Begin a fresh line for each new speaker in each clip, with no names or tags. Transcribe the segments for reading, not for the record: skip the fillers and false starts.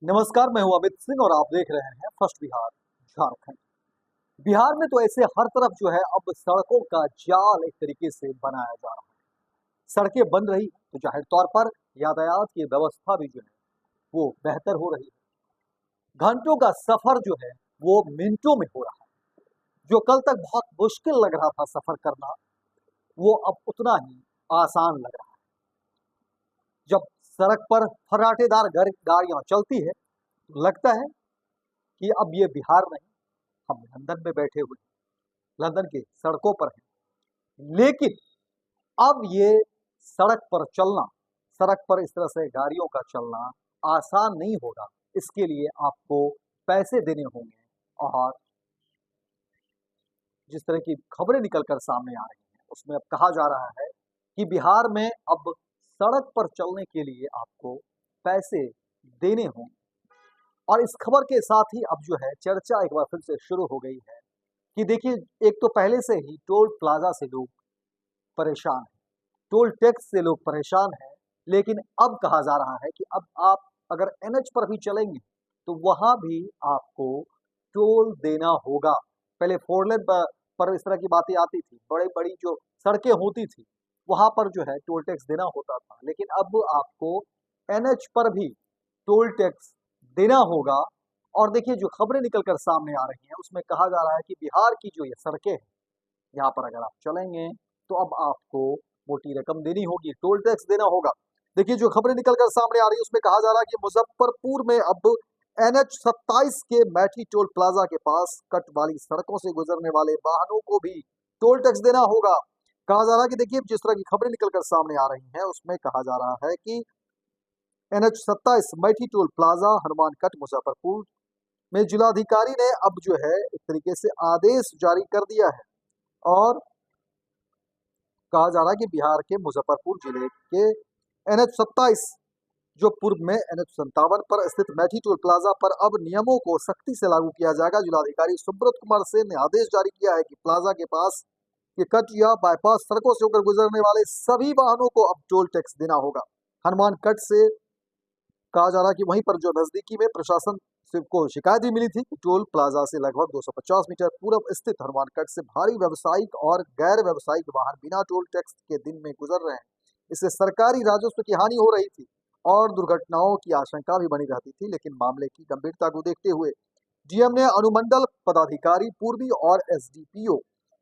नमस्कार, मैं हूं अमित सिंह और आप देख रहे हैं फर्स्ट बिहार झारखंड। बिहार में तो ऐसे हर तरफ जो है अब सड़कों का जाल एक तरीके से बनाया जा रहा है। सड़कें बन रही हैं, तो जाहिर तौर पर यातायात की व्यवस्था भी जो है वो बेहतर हो रही है। घंटों का सफर जो है वो मिनटों में हो रहा है। जो कल तक बहुत मुश्किल लग रहा था सफर करना, वो अब उतना ही आसान लग रहा है। जब सड़क पर फर्राटेदार गाड़ियां चलती है तो लगता है कि अब ये बिहार नहीं, हम लंदन में बैठे हुए हैं, लंदन की सड़कों पर हैं। लेकिन अब ये सड़क पर चलना, सड़क पर इस तरह से गाड़ियों का चलना आसान नहीं होगा। इसके लिए आपको पैसे देने होंगे। और जिस तरह की खबरें निकल कर सामने आ रही हैं, उसमें अब कहा जा रहा है कि बिहार में अब सड़क पर चलने के लिए आपको पैसे देने होंगे। और इस खबर के साथ ही अब जो है चर्चा एक बार फिर से शुरू हो गई है कि देखिए, एक तो पहले से ही टोल प्लाजा से लोग परेशान हैं, टोल टैक्स से लोग परेशान हैं। लेकिन अब कहा जा रहा है कि अब आप अगर एनएच पर भी चलेंगे तो वहां भी आपको टोल देना होगा। पहले फोर लेन पर इस तरह की बातें आती थी, बड़े बड़ी जो सड़कें होती थी वहां पर जो है टोल टैक्स देना होता था, लेकिन अब आपको एनएच पर भी टोल टैक्स देना होगा। और देखिए, जो खबरें निकल कर सामने आ रही हैं उसमें कहा जा रहा है कि बिहार की जो ये सड़कें हैं, यहाँ पर अगर आप चलेंगे तो अब आपको मोटी रकम देनी होगी, टोल टैक्स देना होगा। देखिए, जो खबरें निकल कर सामने आ रही है उसमें कहा जा रहा है कि मुजफ्फरपुर में अब NH 27 के मैठी टोल प्लाजा के पास कट वाली सड़कों से गुजरने वाले वाहनों को भी टोल टैक्स देना होगा। कहा जा रहा है कि देखिए, जिस तरह की खबरें निकल कर सामने आ रही हैं उसमें कहा जा रहा है कि NH 27 Maithi toll plaza Hanumankat Muzaffarpur में जिलाधिकारी ने अब जो है एक तरीके से आदेश जारी कर दिया है। और कहा जा रहा है कि बिहार के मुजफ्फरपुर जिले के NH 27 जो पूर्व में NH 57 पर स्थित मैठी टोल प्लाजा पर अब नियमों को सख्ती से लागू किया जाएगा। जिलाधिकारी सुब्रत कुमार सेन ने आदेश जारी किया है कि प्लाजा के पास के कट या बाईपास सड़कों से होकर गुजरने वाले सभी वाहनों को अब टोल टैक्स देना होगा। हनुमान कट से कहा जा रहा है कि वहीं पर जो नजदीकी में प्रशासन से को शिकायत भी मिली थी कि टोल प्लाजा से लगभग 250 मीटर पूर्व स्थित हनुमानगढ़ से भारी व्यावसायिक और गैर व्यावसायिक वाहन बिना टोल टैक्स के दिन में गुजर रहे हैं। इससे सरकारी राजस्व की हानि हो रही थी और दुर्घटनाओं की आशंका भी बनी रहती थी। लेकिन मामले की गंभीरता को देखते हुए डीएम ने अनुमंडल पदाधिकारी पूर्वी और एसडीपीओ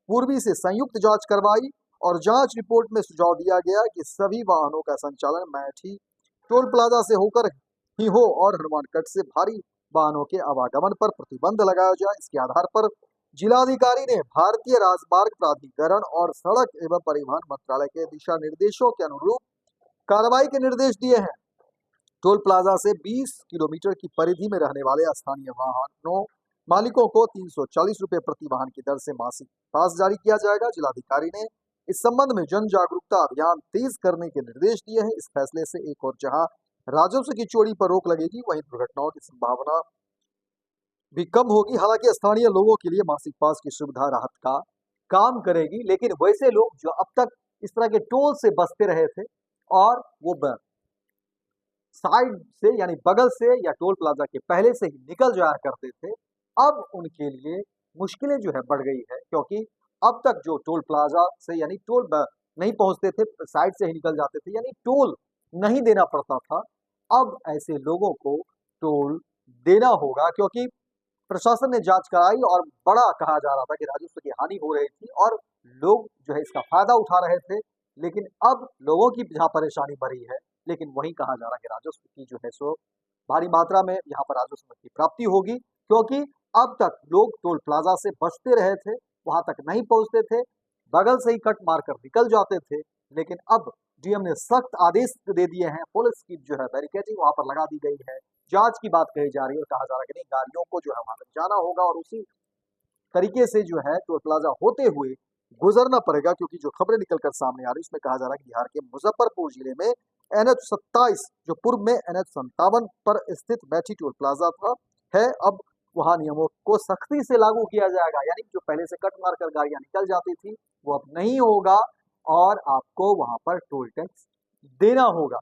पूर्वी से संयुक्त जांच करवाई और जांच रिपोर्ट में सुझाव दिया गया कि सभी वाहनों का संचालन मैठी टोल प्लाजा से होकर ही हो और हनुमानगढ़ से भारी वाहनों के आवागमन पर प्रतिबंध लगाया जाए। इसके आधार पर जिलाधिकारी ने भारतीय राजमार्ग प्राधिकरण और सड़क एवं परिवहन मंत्रालय के दिशा निर्देशों के अनुरूप कार्रवाई के निर्देश दिए हैं। टोल प्लाजा से 20 किलोमीटर की परिधि में रहने वाले स्थानीय वाहनों मालिकों को 340 रुपए प्रति वाहन की दर से मासिक पास जारी किया जाएगा। जिलाधिकारी ने इस संबंध में जन जागरूकता अभियान तेज करने के निर्देश दिए हैं। इस फैसले से एक और जहां राजस्व की चोरी पर रोक लगेगी, वहीं दुर्घटनाओं की संभावना भी कम होगी। हालांकि स्थानीय लोगों के लिए मासिक पास की सुविधा राहत का काम करेगी, लेकिन वैसे लोग जो अब तक इस तरह के टोल से बचते रहे थे और वो साइड से यानी बगल से या टोल प्लाजा के पहले से ही निकल जाया करते थे, अब उनके लिए मुश्किलें जो है बढ़ गई है। क्योंकि अब तक जो टोल प्लाजा से यानी नहीं पहुंचते थे, साइड से ही निकल जाते थे, यानी टोल नहीं देना पड़ता था। अब ऐसे लोगों को टोल देना होगा, क्योंकि प्रशासन ने जांच कराई और बड़ा कहा जा रहा था कि राजस्व की हानि हो रही थी और लोग जो है इसका फायदा उठा रहे थे। लेकिन अब लोगों की जहाँ परेशानी बढ़ी है, लेकिन वही कहा जा रहा है कि राजस्व की जो है सो भारी मात्रा में यहाँ पर राजस्व की प्राप्ति होगी। क्योंकि अब तक लोग टोल प्लाजा से बचते रहे थे, वहां तक नहीं पहुंचते थे, बगल से ही कट मारकर निकल जाते थे। लेकिन अब डीएम ने सख्त आदेश दे दिए हैं, पुलिस की जो है बैरिकेडिंग वहां पर लगा दी गई है, जांच की बात कही जा रही है और कहा जा रहा है कि नहीं, गाड़ियों को जो है वहां तक जाना होगा और उसी तरीके से जो है टोल प्लाजा होते हुए गुजरना पड़ेगा। क्योंकि जो खबरें निकलकर सामने आ रही है उसमें कहा जा रहा है कि बिहार के मुजफ्फरपुर जिले में NH 27 जो पूर्व में NH 57 पर स्थित मैठी टोल प्लाजा था है, अब वहां नियमों को सख्ती से लागू किया जाएगा। यानी जो पहले से कट मारकर गाड़ियां निकल जाती थी वो अब नहीं होगा और आपको वहां पर टोल टैक्स देना होगा।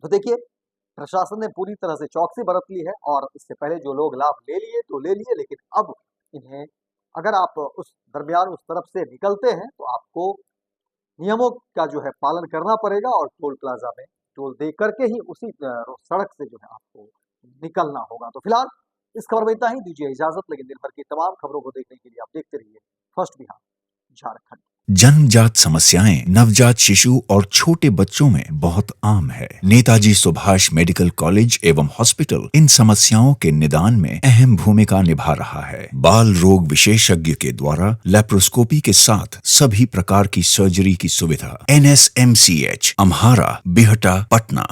तो देखिए, प्रशासन ने पूरी तरह से चौकसी बरत ली है और इससे पहले जो लोग लाभ ले लिए तो ले लिए, लेकिन अब इन्हें अगर आप उस दरमियान उस तरफ से निकलते हैं तो आपको नियमों का जो है पालन करना पड़ेगा और टोल प्लाजा में टोल दे करके ही उसी सड़क से जो है आपको निकलना होगा। तो फिलहाल इस खबर में इतना ही, दीजिए इजाजत, लेकिन दिन भर की तमाम खबरों को देखने के लिए आप देखते रहिए फर्स्ट बिहार झारखंड।
जन्मजात समस्याएं नवजात शिशु और छोटे बच्चों में बहुत आम है। नेताजी सुभाष मेडिकल कॉलेज एवं हॉस्पिटल इन समस्याओं के निदान में अहम भूमिका निभा रहा है। बाल रोग विशेषज्ञ के द्वारा लेप्रोस्कोपी के साथ सभी प्रकार की सर्जरी की सुविधा। NSMCH, अम्हारा, बिहटा, पटना।